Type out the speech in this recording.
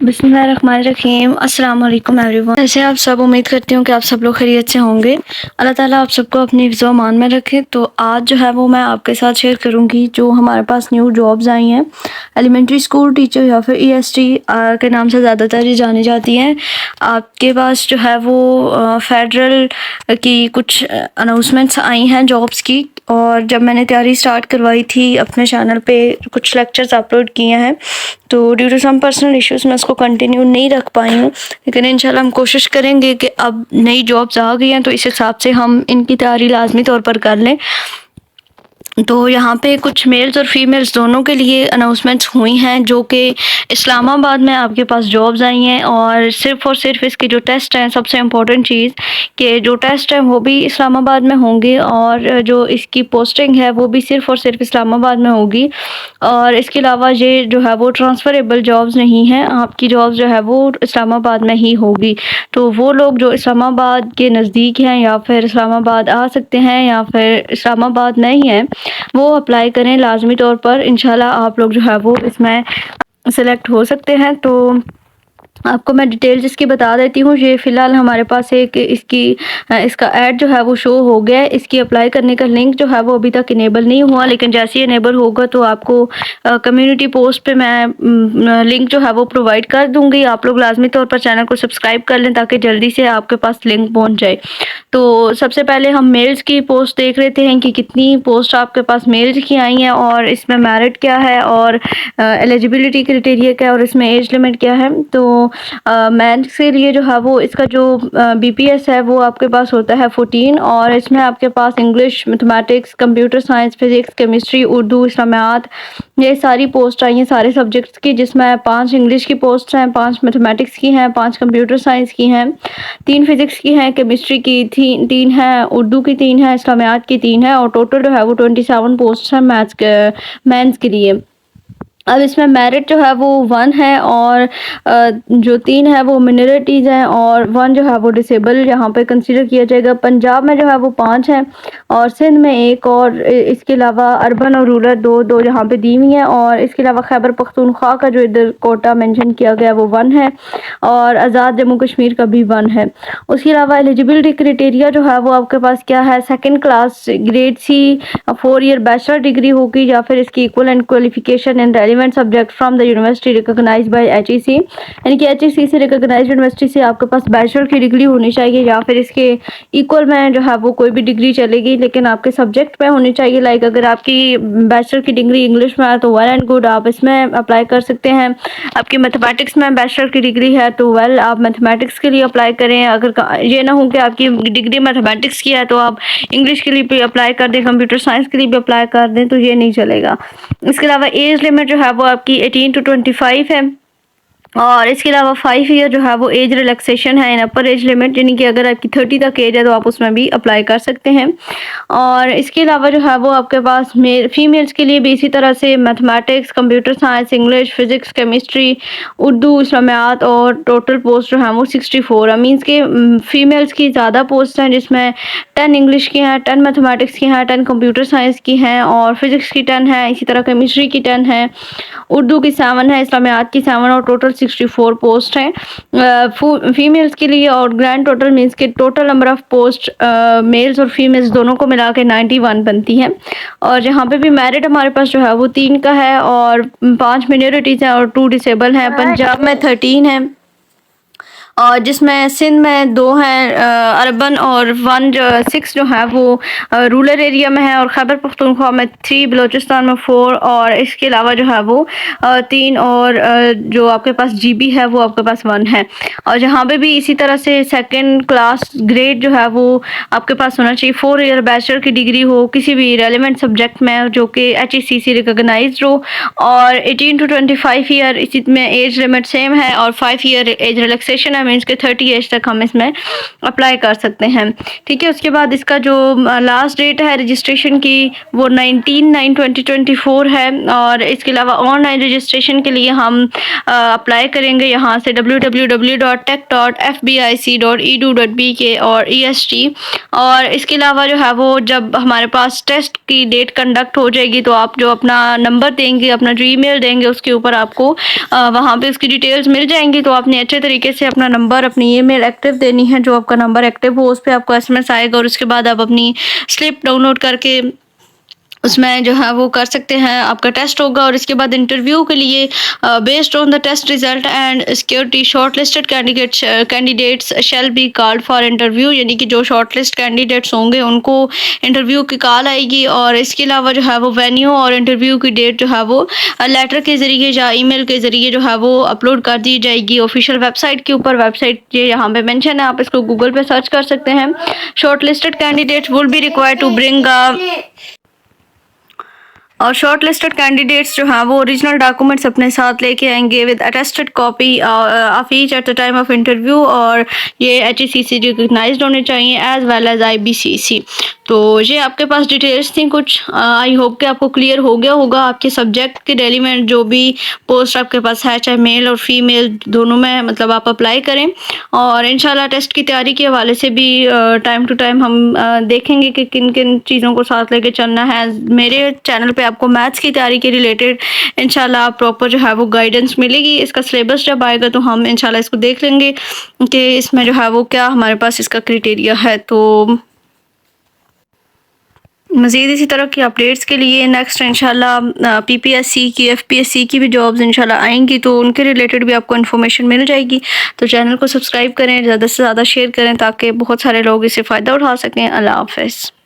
बिस्मिल्लाहिर्रहमानिर्रहीम अस्सलाम वालेकुम एवरीवन। ऐसे आप सब उम्मीद करती हूँ कि आप सब लोग खैरियत से होंगे। अल्लाह ताला आप सबको अपनी हिफ्ज़ व अमान में रखे। तो आज जो है वो मैं आपके साथ शेयर करूँगी जो हमारे पास न्यू जॉब्स आई हैं एलिमेंट्री स्कूल टीचर या फिर EST के नाम से ज़्यादातर ये जानी जाती हैं। आपके पास जो है वो फेडरल की कुछ अनाउंसमेंट्स आई हैं जॉब्स की, और जब मैंने तैयारी स्टार्ट करवाई थी अपने चैनल पे कुछ लेक्चर्स अपलोड किए हैं, तो due to some personal issues मैं उसको कंटिन्यू नहीं रख पाई हूँ। लेकिन इंशाल्लाह हम कोशिश करेंगे कि अब नई जॉब्स आ गई हैं तो इस हिसाब से हम इनकी तैयारी लाजमी तौर पर कर लें। तो यहाँ पे कुछ मेल्स और फीमेल्स दोनों के लिए अनाउंसमेंट्स हुई हैं जो कि इस्लामाबाद में आपके पास जॉब्स आई हैं, और सिर्फ इसके जो टेस्ट हैं, सबसे इम्पोर्टेंट चीज़ कि जो टेस्ट हैं वो भी इस्लामाबाद में होंगे और जो इसकी पोस्टिंग है वो भी सिर्फ इस्लामाबाद में होगी। और इसके अलावा ये जो है वो ट्रांसफ़रेबल जॉब्स नहीं हैं, आपकी जॉब्स जो है वो इस्लामाबाद में ही होगी। तो वो लोग जो इस्लामाबाद के नज़दीक हैं या फिर इस्लामाबाद आ सकते हैं या फिर इस्लामाबाद नहीं हैं, वो अप्लाई करें लाजमी तौर पर। इंशाल्लाह आप लोग जो है वो इसमें सेलेक्ट हो सकते हैं। तो आपको मैं डिटेल जिसकी बता देती हूँ। ये फ़िलहाल हमारे पास एक इसका ऐड जो है वो शो हो गया है। इसकी अप्लाई करने का लिंक जो है वो अभी तक इनेबल नहीं हुआ, लेकिन जैसे ही इनेबल होगा तो आपको कम्युनिटी पोस्ट पे मैं लिंक जो है वो प्रोवाइड कर दूँगी। आप लोग लाजमी तौर पर चैनल को सब्सक्राइब कर लें ताकि जल्दी से आपके पास लिंक पहुँच जाए। तो सबसे पहले हम मेल्स की पोस्ट देख लेते हैं कि कितनी पोस्ट आपके पास मेल्स की आई हैं और इसमें मेरिट क्या है और एलिजिबिलिटी क्राइटेरिया क्या है और इसमें एज लिमिट क्या है। तो मैथ्स के लिए जो है वो इसका जो BPS है वो आपके पास होता है 14, और इसमें आपके पास English, mathematics, computer science, physics, chemistry, Urdu, इस्लामियात, ये सारी पोस्ट आई हैं सारे सब्जेक्ट्स की, जिसमें 5 इंग्लिश की पोस्ट हैं, 5 मैथमेटिक्स की हैं, 5 कंप्यूटर साइंस की हैं, 3 फिज़िक्स की हैं, केमिस्ट्री की 3 हैं, उर्दू की 3 हैं, इस्लामियात की 3 हैं, और टोटल जो है वो 27 पोस्ट हैं मेंस के लिए। अब इसमें मेरिट जो है वो 1 है और जो 3 है वो मिनॉरिटीज़ हैं और 1 जो है वो डिसेबल यहाँ पे कंसीडर किया जाएगा। पंजाब में जो है वो 5 हैं और सिंध में 1, और इसके अलावा अर्बन और रूरल दो यहाँ पे दी हुई हैं। और इसके अलावा खैबर पख्तूनख्वा का जो इधर कोटा मेंशन किया गया वो 1 है, और आज़ाद जम्मू कश्मीर का भी 1 है। उसके अलावा एलिजिबिलिटी क्राइटेरिया जो है वो आपके पास क्या है, 2nd class grade C 4 year bachelor degree होगी या फिर इसकी equivalent qualification in relevant subject from the university recognised by HEC, यानी कि HEC से रिकॉग्नाइज्ड यूनिवर्सिटी से आपके पास बैचलर की डिग्री होनी चाहिए या फिर इसके इक्वल में जो है वो कोई भी डिग्री चलेगी, लेकिन आपके सब्जेक्ट में होनी चाहिए। लाइक अगर आपकी बैचलर की डिग्री इंग्लिश में है तो वेल एंड गुड, आप इसमें अप्लाई कर सकते हैं। आपकी मैथमेटिक्स में बैचलर की डिग्री है तो वेल, आप मैथमेटिक्स के लिए अप्लाई करें। अगर ये ना हो कि आपकी डिग्री मैथमेटिक्स की है तो आप इंग्लिश के लिए भी अप्लाई कर दें, कंप्यूटर साइंस के लिए भी अप्लाई कर दें, तो ये नहीं चलेगा। इसके अलावा एज लिमिट जो है वो आपकी 18 to 25 है, और इसके अलावा 5 ईयर जो है वो एज रिलैक्सेशन है इन अपर एज लिमिट, यानी कि अगर आपकी 30 तक एज है तो आप उसमें भी अप्लाई कर सकते हैं। और इसके अलावा जो है वो आपके पास फीमेल्स के लिए भी इसी तरह से mathematics, computer science, English, physics, chemistry, Urdu, इस्लामियात, और टोटल पोस्ट जो है वो 64 मीन्स के फीमेल्स की ज़्यादा पोस्ट हैं, जिसमें 10 इंग्लिश की हैं, 10 मैथमेटिक्स की हैं, 10 कंप्यूटर साइंस की हैं, और फिज़िक्स की 10 है, इसी तरह केमिस्ट्री की 10 है, उर्दू की 7 है, इस्लामियात की 7, और टोटल 64 पोस्ट हैं फीमेल्स के लिए। और ग्रैंड टोटल मीन्स के total number of post males और फीमेल्स दोनों को मिला के 91 बनती हैं। और यहाँ पे भी मेरिट हमारे पास जो है वो 3 का है और 5 मिनॉरिटीज़ हैं और 2 डिसेबल हैं। पंजाब में 13 है, और जिसमें सिंध में 2 हैं अर्बन, और 6 जो है वो रूरल एरिया में है, और खैबर पख्तूनख्वा में 3, बलूचिस्तान में 4, और इसके अलावा जो है वो 3, और जो आपके पास GB है वो आपके पास 1 है। और जहाँ पे भी इसी तरह से 2nd क्लास ग्रेड जो है वो आपके पास होना चाहिए, 4 ईयर बैचलर की डिग्री हो किसी भी रेलिवेंट सब्जेक्ट में जो कि HEC से रिकॉग्नाइज्ड हो, और 18 to 25 ईयर इसी में एज लिमिट सेम है, और 5 ईयर एज रिलैक्सेशन है मीन्स के 30 एज तक हम इसमें अप्लाई कर सकते हैं। ठीक है, उसके बाद इसका जो लास्ट डेट है रजिस्ट्रेशन की वो 19/9/2024 है। और इसके अलावा ऑनलाइन रजिस्ट्रेशन के लिए हम अप्लाई करेंगे यहाँ से www.tech.fbic.edu.bk और EST। और इसके अलावा जो है वो जब हमारे पास टेस्ट की डेट कंडक्ट हो जाएगी तो आप जो अपना नंबर देंगे, अपना जो ईमेल देंगे, उसके ऊपर आपको वहाँ पे उसकी डिटेल्स मिल जाएंगी। तो आपने अच्छे तरीके से अपना नंबर, अपनी ईमेल एक्टिव देनी है। जो आपका नंबर एक्टिव हो उस पर आपको SMS आएगा और उसके बाद आप अपनी स्लिप डाउनलोड करके उसमें जो है वो कर सकते हैं। आपका टेस्ट होगा और इसके बाद इंटरव्यू के लिए based on the test result and security shortlisted candidates shall be called for interview, यानी कि जो शॉर्ट लिस्ट कैंडिडेट्स होंगे उनको इंटरव्यू की कॉल आएगी। और इसके अलावा जो है वो वेन्यू और इंटरव्यू की डेट जो है वो लेटर के ज़रिए या ईमेल के ज़रिए जो है वो अपलोड कर दी जाएगी ऑफिशियल वेबसाइट के ऊपर। वेबसाइट ये यहाँ पे मेंशन है, आप इसको गूगल पे सर्च कर सकते हैं। Shortlisted candidates will be required to bring और शॉर्ट लिस्टेड कैंडिडेट्स जो हैं वो ओरिजिनल डॉक्यूमेंट्स अपने साथ लेके आएंगे with attested copy of each at the time of interview. और ये HECC रिकग्नाइज्ड होने चाहिए एज वेल एज IBCC। तो ये आपके पास डिटेल्स थी कुछ। आई होप कि आपको क्लियर हो गया होगा। आपके सब्जेक्ट के रेलिवेंट जो भी पोस्ट आपके पास है, चाहे मेल और फीमेल दोनों में, मतलब आप अप्लाई करें। और इंशाल्लाह टेस्ट की तैयारी के हवाले से भी टाइम टू टाइम हम देखेंगे कि किन किन चीज़ों को साथ लेके चलना है। मेरे चैनल पे आपको मैथ्स की तैयारी के रिलेटेड इंशाल्लाह प्रॉपर जो है वो गाइडेंस मिलेगी। इसका सिलेबस जब आएगा तो हम इंशाल्लाह इसको देख लेंगे कि इसमें जो है वो क्या हमारे पास इसका क्राइटेरिया है। तो मज़ीद इसी तरह की अपडेट्स के लिए नेक्स्ट इंशाल्लाह PPSC की, FPSC की भी जॉब्स इंशाल्लाह आएंगी, तो उनके रिलेटेड भी आपको इन्फॉर्मेशन मिल जाएगी। तो चैनल को सब्सक्राइब करें, ज़्यादा से ज़्यादा शेयर करें ताकि बहुत सारे लोग इससे फ़ायदा उठा सकें। अल्लाह हाफ़िज़।